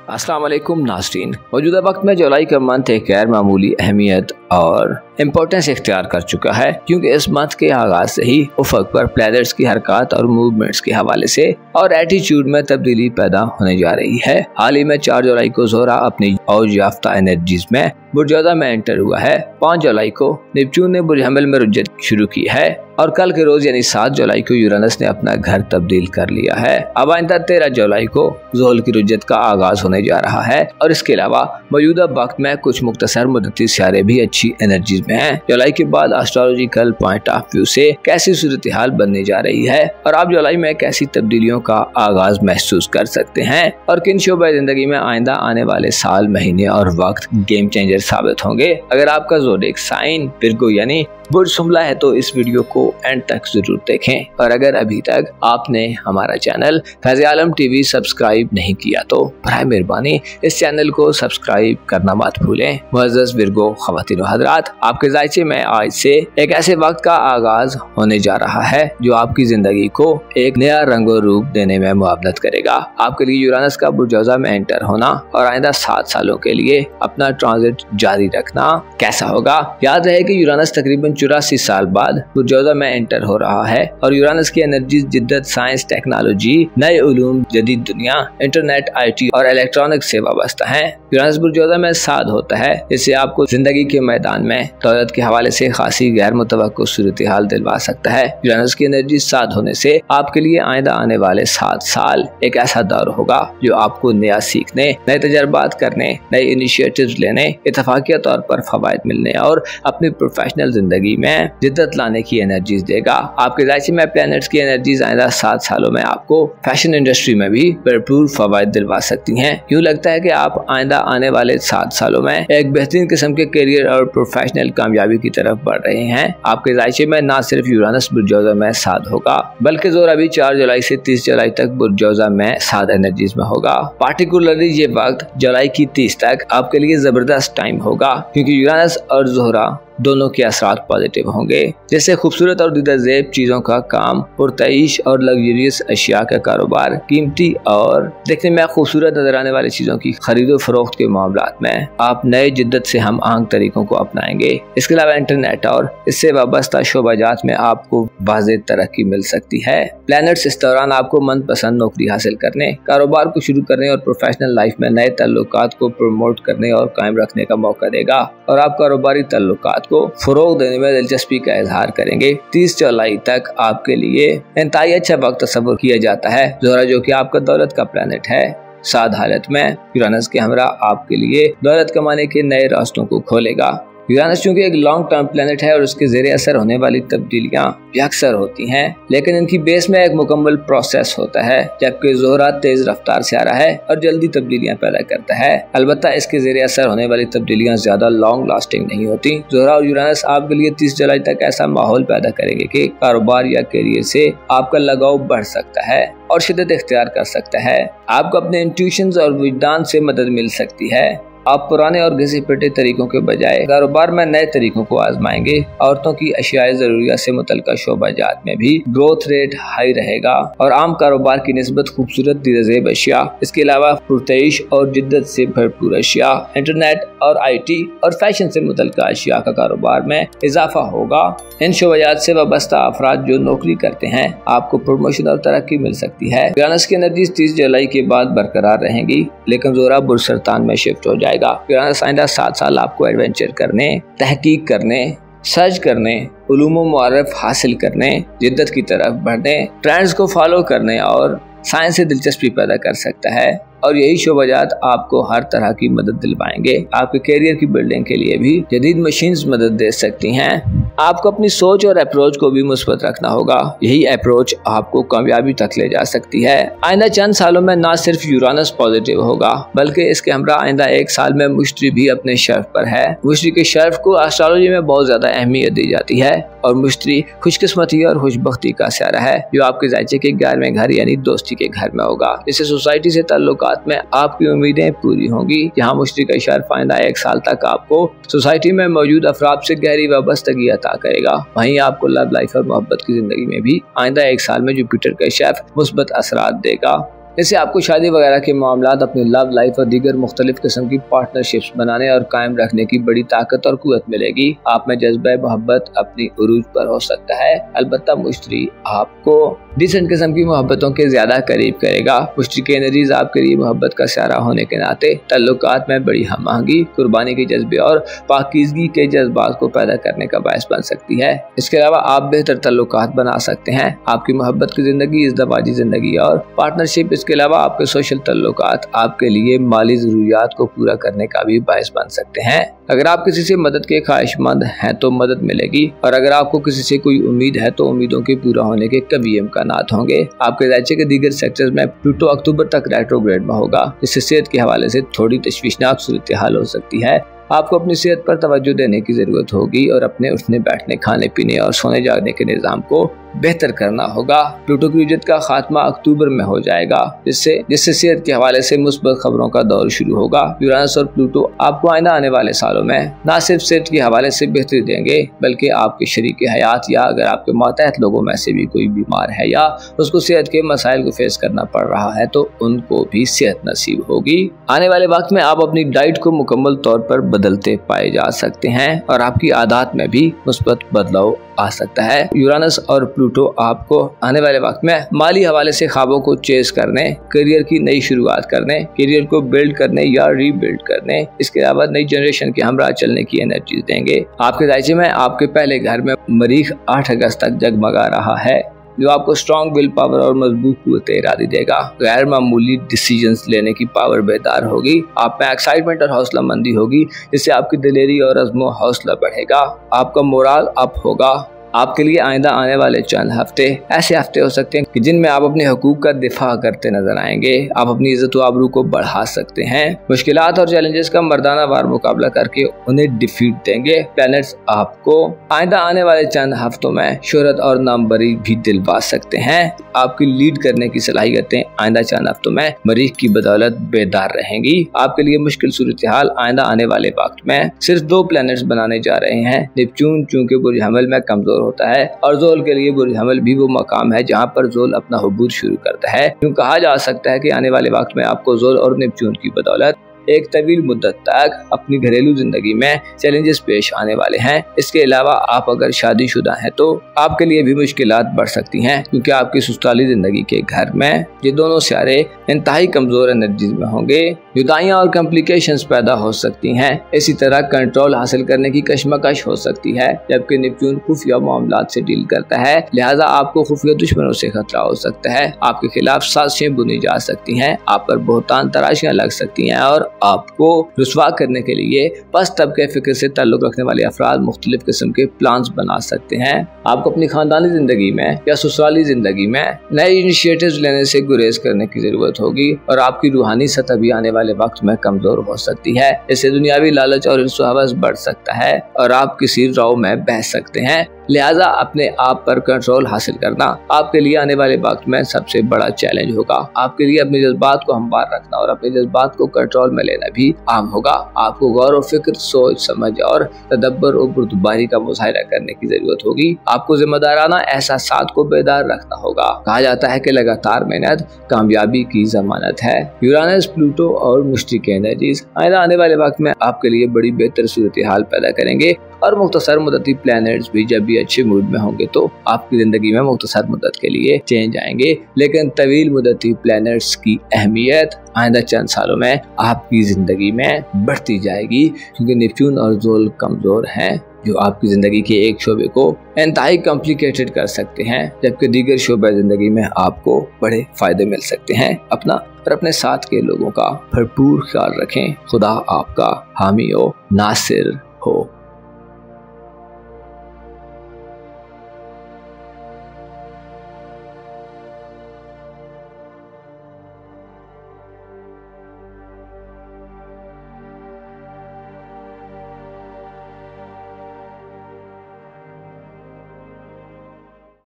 अस्सलाम वालेकुम नाज़रीन। मौजूदा वक्त में जुलाई का मंथ एक गैर मामूली अहमियत और इम्पोर्टेंस इख्तियार कर चुका है, क्योंकि इस मंथ के आगाज से ही उफक पर प्लैनेट्स की हरकत और मूवमेंट्स के हवाले से और एटीट्यूड में तब्दीली पैदा होने जा रही है। हाल ही में 4 जुलाई को ज़ोहरा अपनी औज याफ्ता एनर्जीज में बुर्जौदा में एंटर हुआ है। 5 जुलाई को नेपच्यून ने बुर्ज हमल में रुज्जत शुरू की है और कल के रोज यानी 7 जुलाई को यूरेनस ने अपना घर तब्दील कर लिया है। अब आइंदा 13 जुलाई को ज़ोहल की रुज्जत का आगाज होने जा रहा है और इसके अलावा मौजूदा वक्त में कुछ मुख्तसर मुद्दती सियारे भी अच्छी एनर्जीज में हैं। जुलाई के बाद एस्ट्रोलॉजिकल पॉइंट ऑफ व्यू से कैसी सूरत हाल बनने जा रही है और आप जुलाई में कैसी तब्दीलियों का आगाज महसूस कर सकते हैं और किन शोबे जिंदगी में आइंदा आने वाले साल, महीने और वक्त गेम चेंजर साबित होंगे। अगर आपका ज़ोडिएक साइन विर्गो यानी बुर्ज शुमला है तो इस वीडियो को एंड तक जरूर देखें और अगर अभी तक आपने हमारा चैनल फैज़ आलम टीवी सब्सक्राइब नहीं किया तो बराए मेहरबानी इस चैनल को सब्सक्राइब करना मत भूलें। मुअज़्ज़ज़ विर्गो ख़वातीन व हज़रात, आपके ज़ायचे में आज से एक ऐसे वक्त का आगाज होने जा रहा है जो आपकी जिंदगी को एक नया रंगो रूप देने में मुआवनत करेगा। आपके लिए यूरेनस का बुर्जौजा में एंटर होना और आइंदा 7 सालों के लिए अपना ट्रांजिट जारी रखना कैसा होगा। याद रहे कि यूरेनस तकरीबन 84 साल बाद बुर्जौजा में एंटर हो रहा है और यूरेनस की एनर्जी जिद्दत, साइंस, टेक्नोलॉजी, नए उलूम, जदीद दुनिया, इंटरनेट, IT और इलेक्ट्रॉनिक से वाबस्ता है। यूरेनस बुर्जौजा में साद होता है, इससे आपको जिंदगी के मैदान में दौलत के हवाले से खासी गैर मुतवक्को सूरत हाल दिलवा सकता है। यूरेनस की एनर्जी साद होने से आपके लिए आइंदा आने वाले 7 साल एक ऐसा दौर होगा जो आपको नया सीखने, नए तजर्बात करने, नए इनिशिएटिव्स लेने, इत्तफाकिया तौर पर फवायद मिलने और अपनी प्रोफेशनल जिंदगी में जिद्दत लाने की एनर्जीज देगा। आपके ज़ायचे में प्लैनेट्स की एनर्जीज आइंदा 7 सालों में आपको फैशन इंडस्ट्री में भी भरपूर फवायद दिलवा सकती हैं। यूँ लगता है कि आप आइंदा आने वाले 7 सालों में एक बेहतरीन किस्म के करियर और प्रोफेशनल कामयाबी की तरफ बढ़ रहे हैं। आपके ज़ायचे में न सिर्फ यूरेनस बुर्जौजा में साद होगा बल्कि ज़ोहरा भी 4 जुलाई से 30 जुलाई तक बुर्जौजा में साद एनर्जीज में होगा। पार्टिकुलरली ये वक्त जुलाई की 30 तक आपके लिए जबरदस्त टाइम होगा, क्योंकि यूरेनस और ज़ोहरा दोनों के असरात पॉजिटिव होंगे, जैसे खूबसूरत और दीदार-ज़ेब चीज़ों का काम, पुरतईश और लग्जरियस अशिया का कारोबार, कीमती और देखने में खूबसूरत नजर आने वाली चीज़ों की खरीदो फरोख्त के मामलात में आप नए जिद्दत से हम आहंग तरीकों को अपनाएंगे। इसके अलावा इंटरनेट और इससे वाबस्ता शोबाजात में आपको वाज़ेह तरक्की मिल सकती है। प्लैनेट्स इस दौरान आपको मनपसंद नौकरी हासिल करने, कारोबार को शुरू करने और प्रोफेशनल लाइफ में नए ताल्लुकात को प्रमोट करने और कायम रखने का मौका देगा और आप कारोबारी ताल्लुकात को फरोग देने में दिलचस्पी का इजहार करेंगे। 30 जुलाई तक आपके लिए इंतहाई अच्छा वक्त तस्वुर किया जाता है। ज़ोहरा जो कि आपका दौलत का प्लैनेट है, साद हालत में यूरेनस के हमरा आपके लिए दौलत कमाने के नए रास्तों को खोलेगा। यूरेनस चूंकि एक लॉन्ग टर्म प्लैनेट है और उसके ज़ेरे असर होने वाली तब्दीलियां अक्सर होती हैं, लेकिन इनकी बेस में एक मुकम्मल प्रोसेस होता है, जबकि ज़ोहरा तेज रफ्तार से आ रहा है और जल्दी तब्दीलियां पैदा करता है। अलबत्ता इसके ज़ेरे असर होने वाली तब्दीलियां ज्यादा लॉन्ग लास्टिंग नहीं होती। ज़ोहरा और यूरेनस आपके लिए 30 जुलाई तक ऐसा माहौल पैदा करेंगे कि कारोबार या करियर से आपका लगाव बढ़ सकता है और शिद्दत इख्तियार कर सकता है। आपको अपने इंट्यूशंस और विजदान से मदद मिल सकती है। आप पुराने और घिसे पिटे तरीकों के बजाय कारोबार में नए तरीकों को आजमाएंगे। औरतों की अशियाए ज़रूरिया से मुतल्लिका शोबाजात में भी ग्रोथ रेट हाई रहेगा और आम कारोबार की निस्बत खूबसूरत दीदार-ज़ेब अशिया, इसके अलावा पुरतईश और जिद्दत से भरपूर अशिया, इंटरनेट और IT और फैशन से मुतल्लिका अशिया का कारोबार में इजाफा होगा। इन शोबाजात से वाबस्ता अफराद जो नौकरी करते हैं आपको प्रमोशन और तरक्की मिल सकती है। यूरेनस की एनर्जी 30 जुलाई के बाद बरकरार रहेंगी, लेकिन ज़ोहरा बुर्ज सरतान में शिफ्ट हो जाएगा। यूरेनस आइंदा 7 साल आपको एडवेंचर करने, तहकीक करने, सर्च करने, उलूम मुआरफ हासिल करने, जिद्दत की तरफ बढ़ने, ट्रेंड्स को फॉलो करने और साइंस से दिलचस्पी पैदा कर सकता है और यही शोबाजात आपको हर तरह की मदद दिलवाएंगे। आपके करियर की बिल्डिंग के लिए भी जदीद मशीन्स मदद दे सकती हैं। आपको अपनी सोच और अप्रोच को भी मुस्बत रखना होगा। यही अप्रोच आपको कामयाबी तक ले जा सकती है। आइंदा चंद सालों में न सिर्फ यूरेनस पॉजिटिव होगा बल्कि इसके हमरा आइंदा 1 साल में मुश्तरी भी अपने शर्फ पर है। मुश्तरी के शर्फ को एस्ट्रोलॉजी में बहुत ज्यादा अहमियत दी जाती है और मुश्तरी खुशकिस्मती और खुशबख्ती का सियारा है जो आपके ज़ायचे के 11वें घर यानी दोस्ती के घर में होगा। इससे सोसाइटी से ताल्लुकात में आपकी उम्मीदें पूरी होंगी। जहाँ मुश्तरी का शर्फ आइंदा 1 साल तक आपको सोसाइटी में मौजूद अफराद से गहरी वाबस्तगी अता करेगा, वहीं आपको लव लाइफ और मोहब्बत की जिंदगी में भी आइंदा 1 साल में जुपिटर का शर्फ मुस्बत असरात देगा। इससे आपको शादी वगैरह के मामलात, अपनी लव लाइफ और दीगर मुख्तलिफ किस्म की पार्टनरशिप्स बनाने और कायम रखने की बड़ी ताकत और कुव्वत मिलेगी। आप में जज्बा मोहब्बत अपनी उरूज पर हो सकता है। अलबत्ता मुश्तरी आपको डिसेंट किस्म की मोहब्बतों के ज्यादा करीब करेगा। मुश्तरी के एनर्जीज आपके लिए मोहब्बत का सहारा होने के नाते तल्लुकात में बड़ी हम आहंगी, कुर्बानी के जज्बे और पाकीज़गी के जज्बात को पैदा करने का बायस बन सकती है। इसके अलावा आप बेहतर तल्लुकात बना सकते हैं। आपकी मोहब्बत की जिंदगी, इज़्दवाजी जिंदगी और पार्टनरशिप, इसके अलावा आपके सोशल तल्लुकात आपके लिए माली जरूरियात को पूरा करने का भी बायस बन सकते हैं। अगर आप किसी से मदद के ख्वाहिशमंद हैं तो मदद मिलेगी, और अगर आपको किसी से कोई उम्मीद है तो उम्मीदों के पूरा होने के कभी इम्कानात होंगे। आपके ज़ायचे के दीगर सेक्टर्स में प्लूटो अक्टूबर तक रेट्रोग्रेड में होगा, जिससे सेहत के हवाले से थोड़ी तशवीशनाक सूरत हाल हो सकती है। आपको अपनी सेहत पर तवज्जो देने की जरूरत होगी और अपने उठने बैठने, खाने पीने और सोने जागने के निज़ाम को बेहतर करना होगा। प्लूटो की उजत का खात्मा अक्टूबर में हो जाएगा, जिससे सेहत के हवाले से मुस्बत खबरों का दौर शुरू होगा। यूरानस और प्लूटो आपको आइंदा आने वाले सालों में न सिर्फ सेहत के हवाले से बेहतरी देंगे, बल्कि आपके शरीक हयात या अगर आपके मातहत लोगों में से भी कोई बीमार है या उसको सेहत के मसाइल को फेस करना पड़ रहा है तो उनको भी सेहत नसीब होगी। आने वाले वक्त में आप अपनी डाइट को मुकम्मल तौर पर बदलते पाए जा सकते हैं और आपकी आदत में भी मुस्बत बदलाव आ सकता है। यूरानस और प्लूटो आपको आने वाले वक्त में माली हवाले से ख्वाबों को चेस करने, करियर की नई शुरुआत करने, करियर को बिल्ड करने या रीबिल्ड करने, इसके अलावा नई जनरेशन के हमरा चलने की एनर्जी देंगे। आपके दायचे में आपके पहले घर में मरीख 8 अगस्त तक जगमगा रहा है, जो आपको स्ट्रॉन्ग विल पावर और मजबूत कुव्वत इरादी देगा। गैर मामूली डिसीजंस लेने की पावर बेदार होगी। आप में एक्साइटमेंट और हौसला मंदी होगी, जिससे आपकी दिलेरी और अज़्मो हौसला बढ़ेगा। आपका मोराल अप होगा। आपके लिए आइंदा आने वाले चंद हफ्ते ऐसे हफ्ते हो सकते हैं कि जिनमें आप अपने हकूक का दिफा करते नजर आएंगे। आप अपनी इज्जत व आबरू को बढ़ा सकते हैं। मुश्किलात और चैलेंजेस का मर्दाना वार मुकाबला करके उन्हें डिफीट देंगे। प्लैनेट्स आपको आइंदा आने वाले चंद हफ्तों में शोहरत और नामवरी भी दिलवा सकते हैं। आपकी लीड करने की सलाहियतें आइंदा चंद हफ्तों में मरीख की बदौलत बेदार रहेंगी। आपके लिए मुश्किल सूरत हाल आइंदा आने वाले वक्त में सिर्फ 2 प्लैनेट्स बनाने जा रहे हैं। नेपच्यून चूंकि बुर्ज हमल में कमजोर होता है और ज़ोल के लिए बुर्ज हमल भी वो मकाम है जहां पर ज़ोल अपना हुबूर शुरू करता है। यूं कहा जा सकता है कि आने वाले वक्त में आपको ज़ोल और नेपच्यून की बदौलत एक तवील मुद्दत तक अपनी घरेलू जिंदगी में चैलेंजेस पेश आने वाले हैं। इसके अलावा आप अगर शादीशुदा हैं तो आपके लिए भी मुश्किलात बढ़ सकती हैं, क्योंकि आपकी ससुराली जिंदगी के घर में ये दोनों सियारे इंतहाई कमजोर एनर्जीज में होंगे। जुदाइयां और कॉम्प्लिकेशंस पैदा हो सकती हैं। इसी तरह कंट्रोल हासिल करने की कशमकश हो सकती है, जबकि नेपच्यून खुफिया मामलात से डील करता है, लिहाजा आपको खुफिया दुश्मनों से खतरा हो सकता है। आपके खिलाफ साजिशें बुनी जा सकती हैं, आप पर बहुतान तराशियां लग सकती हैं और आपको रुसवा करने के लिए पस्त तबके फिक्र से ताल्लुक रखने वाले अफराद मुख्तलिफ किस्म के प्लान्स बना सकते हैं। आपको अपनी खानदानी जिंदगी में या ससुराली जिंदगी में नए इनिशिएटिव्स लेने से गुरेज करने की जरूरत होगी और आपकी रूहानी सतह भी आने वाले वक्त में कमजोर हो सकती है। इससे दुनियावी लालच और हिर्स बढ़ सकता है और आप किसी राव में बह सकते हैं। लिहाजा अपने आप पर कंट्रोल हासिल करना आपके लिए आने वाले वक्त में सबसे बड़ा चैलेंज होगा। आपके लिए अपने जज्बात को हमवार रखना और अपने जज्बात को कंट्रोल में लेना भी आम होगा। आपको गौर और फिक्र, सोच समझ और तदब्बर और बुर्दबारी का मुजाहिरा करने की जरूरत होगी। आपको जिम्मेदाराना एहसासात को बेदार रखना होगा। कहा जाता है कि लगातार मेहनत कामयाबी की जमानत है। यूरानस, प्लूटो और मुश्तरी के एनर्जीज आने वाले वक्त में आपके लिए बड़ी बेहतर सूरत हाल पैदा करेंगे और मुख्तसर मुद्दती प्लैनेट्स भी जब भी अच्छे मूड में होंगे तो आपकी जिंदगी में मुख्तसर मुद्दत के लिए चेंज आएंगे। लेकिन तवील मुद्दती प्लैनेट्स की अहमियत आइंदा चंद सालों में आपकी जिंदगी में बढ़ती जाएगी, क्योंकि नेपच्यून और ज़ोल कमजोर हैं जो आपकी जिंदगी के एक शोबे को इंतहाई कॉम्प्लिकेटेड कर सकते हैं, जबकि दीगर शोबे जिंदगी में आपको बड़े फायदे मिल सकते हैं। अपना और अपने साथ के लोगों का भरपूर ख्याल रखें। खुदा आपका हामी हो, नासिर हो।